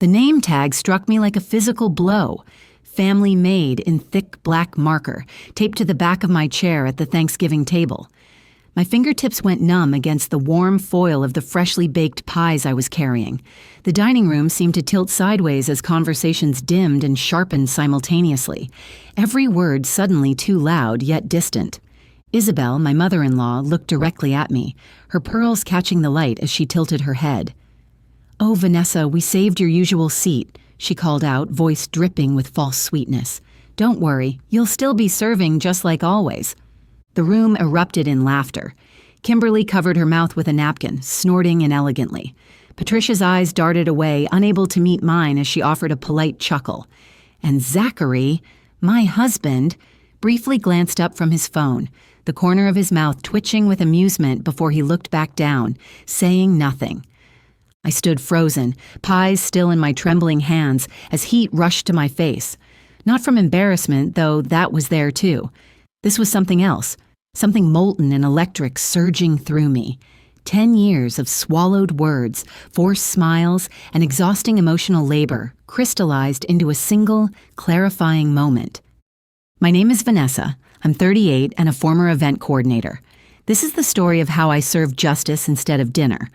The name tag struck me like a physical blow. Family Made in thick black marker, taped to the back of my chair at the Thanksgiving table. My fingertips went numb against the warm foil of the freshly baked pies I was carrying. The dining room seemed to tilt sideways as conversations dimmed and sharpened simultaneously. Every word suddenly too loud, yet distant. Isabel, my mother-in-law, looked directly at me, her pearls catching the light as she tilted her head. "Oh, Vanessa, we saved your usual seat," she called out, voice dripping with false sweetness. "Don't worry, you'll still be serving just like always." The room erupted in laughter. Kimberly covered her mouth with a napkin, snorting inelegantly. Patricia's eyes darted away, unable to meet mine as she offered a polite chuckle. And Zachary, my husband, briefly glanced up from his phone, the corner of his mouth twitching with amusement before he looked back down, saying nothing. I stood frozen, pies still in my trembling hands, as heat rushed to my face. Not from embarrassment, though that was there too. This was something else, something molten and electric surging through me. 10 years of swallowed words, forced smiles, and exhausting emotional labor crystallized into a single, clarifying moment. My name is Vanessa. I'm 38 and a former event coordinator. This is the story of how I served justice instead of dinner.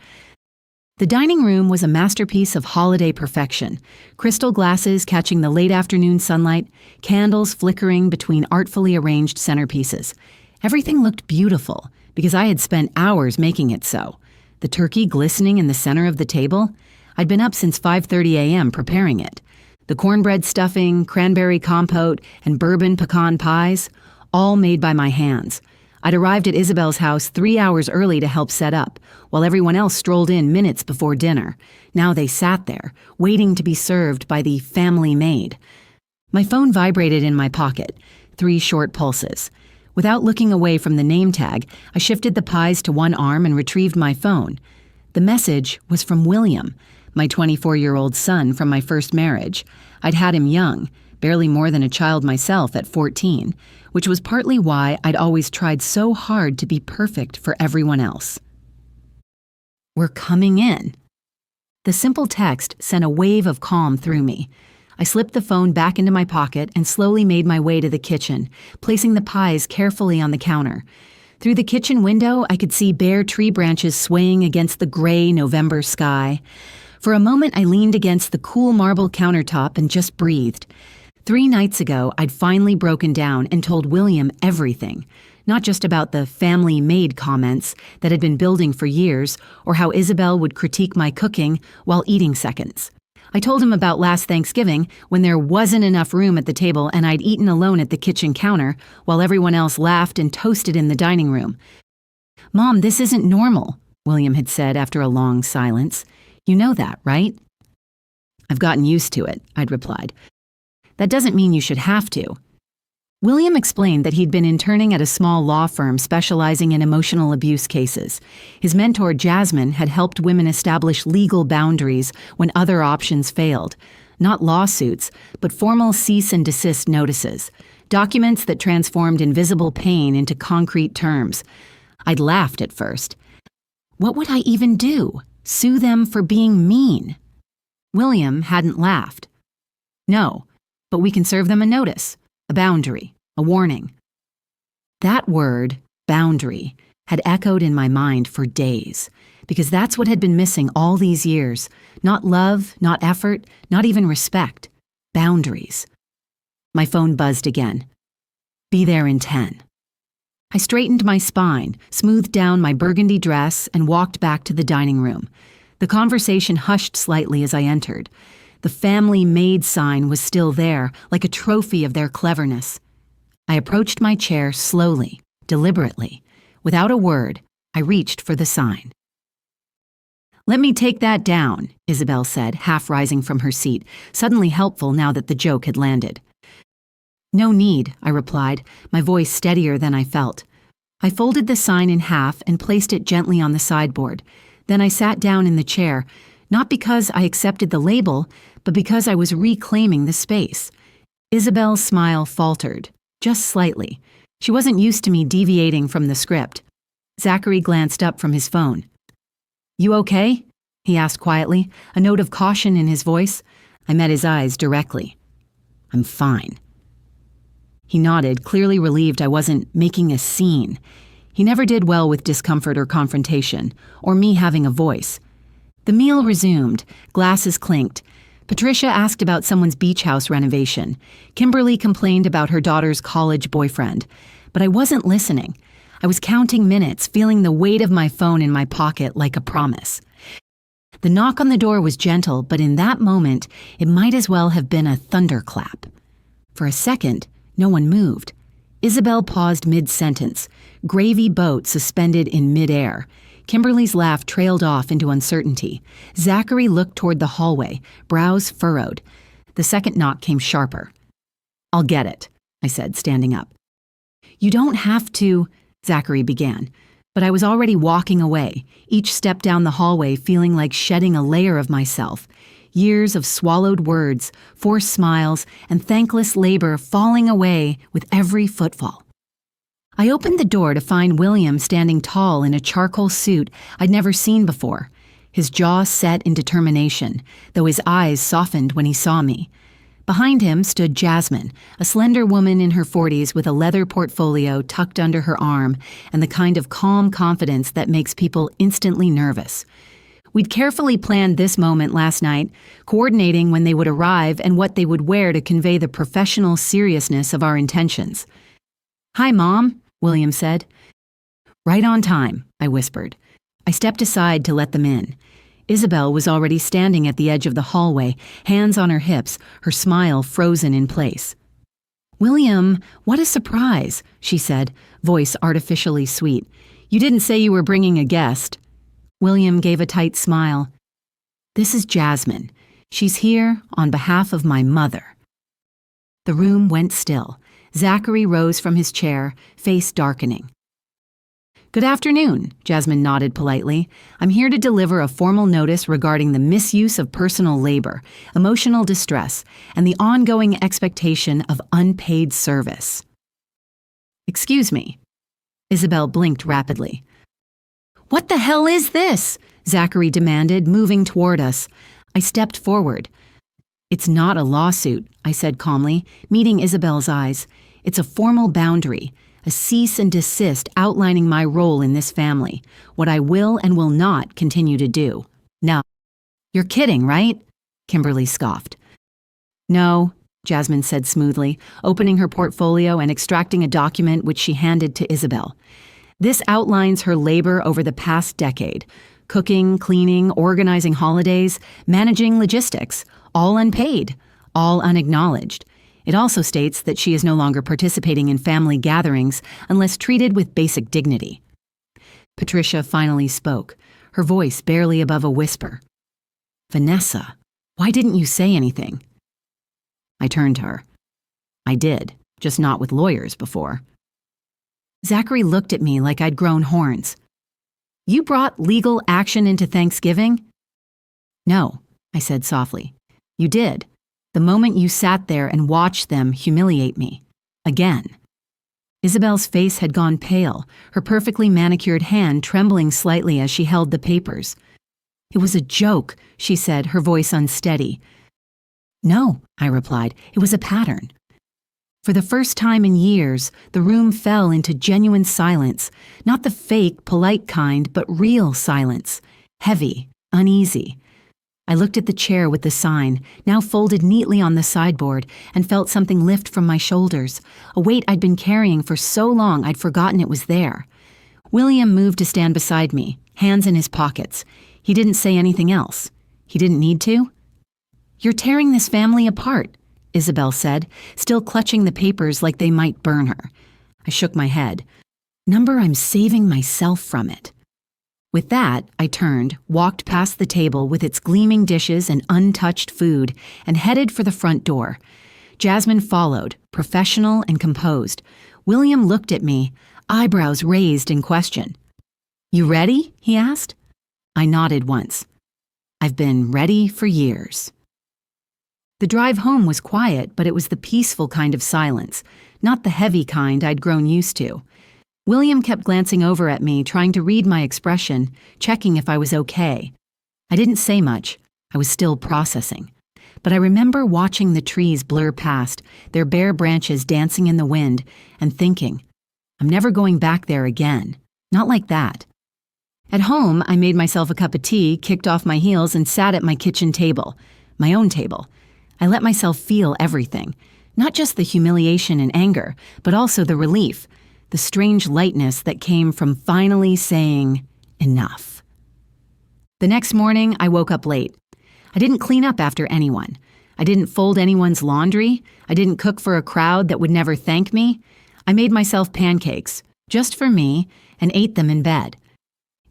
The dining room was a masterpiece of holiday perfection. Crystal glasses catching the late afternoon sunlight, candles flickering between artfully arranged centerpieces. Everything looked beautiful because I had spent hours making it so. The turkey glistening in the center of the table. I'd been up since 5:30 a.m. preparing it. The cornbread stuffing, cranberry compote, and bourbon pecan pies, all made by my hands. I'd arrived at Isabel's house 3 hours early to help set up, while everyone else strolled in minutes before dinner. Now they sat there, waiting to be served by the family maid. My phone vibrated in my pocket, 3 short pulses. Without looking away from the name tag, I shifted the pies to one arm and retrieved my phone. The message was from William, my 24-year-old son from my first marriage. I'd had him young, barely more than a child myself at 14, which was partly why I'd always tried so hard to be perfect for everyone else. "We're coming in." The simple text sent a wave of calm through me. I slipped the phone back into my pocket and slowly made my way to the kitchen, placing the pies carefully on the counter. Through the kitchen window, I could see bare tree branches swaying against the gray November sky. For a moment, I leaned against the cool marble countertop and just breathed. 3 nights ago, I'd finally broken down and told William everything, not just about the family maid comments that had been building for years or how Isabel would critique my cooking while eating seconds. I told him about last Thanksgiving when there wasn't enough room at the table and I'd eaten alone at the kitchen counter while everyone else laughed and toasted in the dining room. "Mom, this isn't normal," William had said after a long silence. "You know that, right?" "I've gotten used to it," I'd replied. "That doesn't mean you should have to." William explained that he'd been interning at a small law firm specializing in emotional abuse cases. His mentor, Jasmine, had helped women establish legal boundaries when other options failed. Not lawsuits, but formal cease and desist notices. Documents that transformed invisible pain into concrete terms. I'd laughed at first. What would I even do? Sue them for being mean? William hadn't laughed. "No, but we can serve them a notice, a boundary, a warning." That word, boundary, had echoed in my mind for days, because that's what had been missing all these years. Not love, not effort, not even respect. Boundaries. My phone buzzed again. "Be there in 10. I straightened my spine, smoothed down my burgundy dress, and walked back to the dining room. The conversation hushed slightly as I entered. The family maid sign was still there, like a trophy of their cleverness. I approached my chair slowly, deliberately. Without a word, I reached for the sign. "Let me take that down," Isabel said, half rising from her seat, suddenly helpful now that the joke had landed. "No need," I replied, my voice steadier than I felt. I folded the sign in half and placed it gently on the sideboard. Then I sat down in the chair, not because I accepted the label, but because I was reclaiming the space. Isabel's smile faltered, just slightly. She wasn't used to me deviating from the script. Zachary glanced up from his phone. "You okay?" he asked quietly, a note of caution in his voice. I met his eyes directly. I'm fine. He nodded, clearly relieved I wasn't making a scene. He never did well with discomfort or confrontation, or me having a voice. The meal resumed, glasses clinked. Patricia asked about someone's beach house renovation. Kimberly complained about her daughter's college boyfriend. But I wasn't listening. I was counting minutes, feeling the weight of my phone in my pocket like a promise. The knock on the door was gentle, but in that moment, it might as well have been a thunderclap. For a second, no one moved. Isabel paused mid-sentence, gravy boat suspended in mid-air. Kimberly's laugh trailed off into uncertainty. Zachary looked toward the hallway, brows furrowed. The second knock came sharper. I'll get it, I said, standing up. You don't have to, Zachary began, but I was already walking away, each step down the hallway feeling like shedding a layer of myself. Years of swallowed words, forced smiles, and thankless labor falling away with every footfall. I opened the door to find William standing tall in a charcoal suit I'd never seen before, his jaw set in determination, though his eyes softened when he saw me. Behind him stood Jasmine, a slender woman in her 40s with a leather portfolio tucked under her arm and the kind of calm confidence that makes people instantly nervous. We'd carefully planned this moment last night, coordinating when they would arrive and what they would wear to convey the professional seriousness of our intentions. Hi, Mom, William said. Right on time, I whispered. I stepped aside to let them in. Isabel was already standing at the edge of the hallway, hands on her hips, her smile frozen in place. William, what a surprise, she said, voice artificially sweet. You didn't say you were bringing a guest. William gave a tight smile. This is Jasmine. She's here on behalf of my mother. The room went still. Zachary rose from his chair, face darkening. Good afternoon, Jasmine nodded politely. I'm here to deliver a formal notice regarding the misuse of personal labor, emotional distress, and the ongoing expectation of unpaid service. Excuse me. Isabel blinked rapidly. What the hell is this? Zachary demanded, moving toward us. I stepped forward. It's not a lawsuit, I said calmly, meeting Isabel's eyes. It's a formal boundary, a cease and desist outlining my role in this family, what I will and will not continue to do. No. You're kidding, right? Kimberly scoffed. No, Jasmine said smoothly, opening her portfolio and extracting a document which she handed to Isabel. This outlines her labor over the past decade. Cooking, cleaning, organizing holidays, managing logistics, all unpaid, all unacknowledged. It also states that she is no longer participating in family gatherings unless treated with basic dignity. Patricia finally spoke, her voice barely above a whisper. Vanessa, why didn't you say anything? I turned to her. I did, just not with lawyers before. Zachary looked at me like I'd grown horns. You brought legal action into Thanksgiving? No, I said softly. You did, the moment you sat there and watched them humiliate me. Again. Isabel's face had gone pale, her perfectly manicured hand trembling slightly as she held the papers. It was a joke, she said, her voice unsteady. No, I replied, it was a pattern. For the first time in years, the room fell into genuine silence, not the fake, polite kind, but real silence, heavy, uneasy. I looked at the chair with the sign, now folded neatly on the sideboard, and felt something lift from my shoulders, a weight I'd been carrying for so long I'd forgotten it was there. William moved to stand beside me, hands in his pockets. He didn't say anything else. He didn't need to. You're tearing this family apart, Isabel said, still clutching the papers like they might burn her. I shook my head. Number, I'm saving myself from it. With that, I turned, walked past the table with its gleaming dishes and untouched food, and headed for the front door. Jasmine followed, professional and composed. William looked at me, eyebrows raised in question. You ready? He asked. I nodded once. I've been ready for years. The drive home was quiet, but it was the peaceful kind of silence, not the heavy kind I'd grown used to. William kept glancing over at me, trying to read my expression, checking if I was okay. I didn't say much. I was still processing. But I remember watching the trees blur past, their bare branches dancing in the wind, and thinking, I'm never going back there again. Not like that. At home, I made myself a cup of tea, kicked off my heels, and sat at my kitchen table, my own table. I let myself feel everything, not just the humiliation and anger, but also the relief, the strange lightness that came from finally saying, enough. The next morning, I woke up late. I didn't clean up after anyone. I didn't fold anyone's laundry. I didn't cook for a crowd that would never thank me. I made myself pancakes, just for me, and ate them in bed.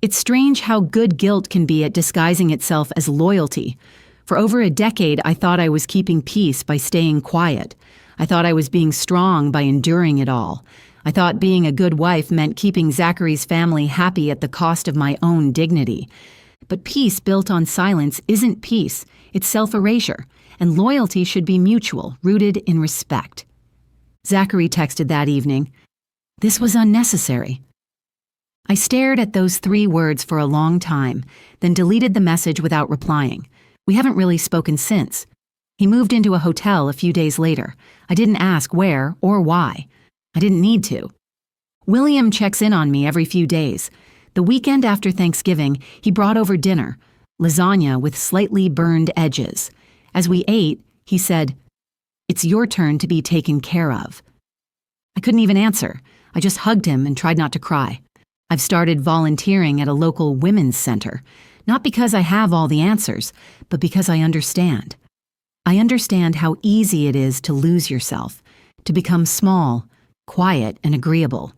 It's strange how good guilt can be at disguising itself as loyalty. For over a decade, I thought I was keeping peace by staying quiet. I thought I was being strong by enduring it all. I thought being a good wife meant keeping Zachary's family happy at the cost of my own dignity. But peace built on silence isn't peace, it's self-erasure, and loyalty should be mutual, rooted in respect. Zachary texted that evening, "This was unnecessary." I stared at those 3 words for a long time, then deleted the message without replying. We haven't really spoken since. He moved into a hotel a few days later. I didn't ask where or why. I didn't need to. William checks in on me every few days. The weekend after Thanksgiving, he brought over dinner, lasagna with slightly burned edges. As we ate, he said, "It's your turn to be taken care of." I couldn't even answer. I just hugged him and tried not to cry. I've started volunteering at a local women's center, not because I have all the answers, but because I understand. I understand how easy it is to lose yourself, to become small, quiet, and agreeable,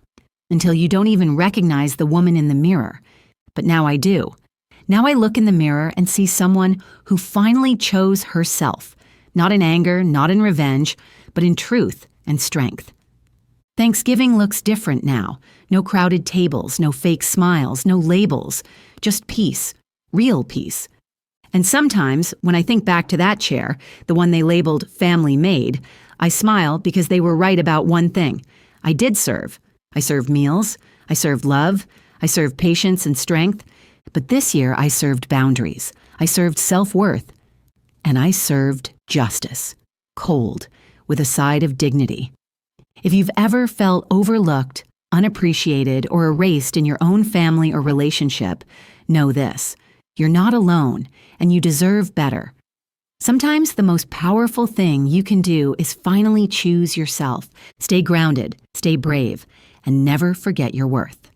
until you don't even recognize the woman in the mirror. But now I do. Now I look in the mirror and see someone who finally chose herself, not in anger, not in revenge, but in truth and strength. Thanksgiving looks different now. No crowded tables, no fake smiles, no labels, just peace, real peace. And sometimes, when I think back to that chair, the one they labeled family made, I smile because they were right about one thing. I did serve. I served meals. I served love. I served patience and strength. But this year, I served boundaries. I served self-worth. And I served justice, cold, with a side of dignity. If you've ever felt overlooked, unappreciated, or erased in your own family or relationship, know this: you're not alone, and you deserve better. Sometimes the most powerful thing you can do is finally choose yourself. Stay grounded, stay brave, and never forget your worth.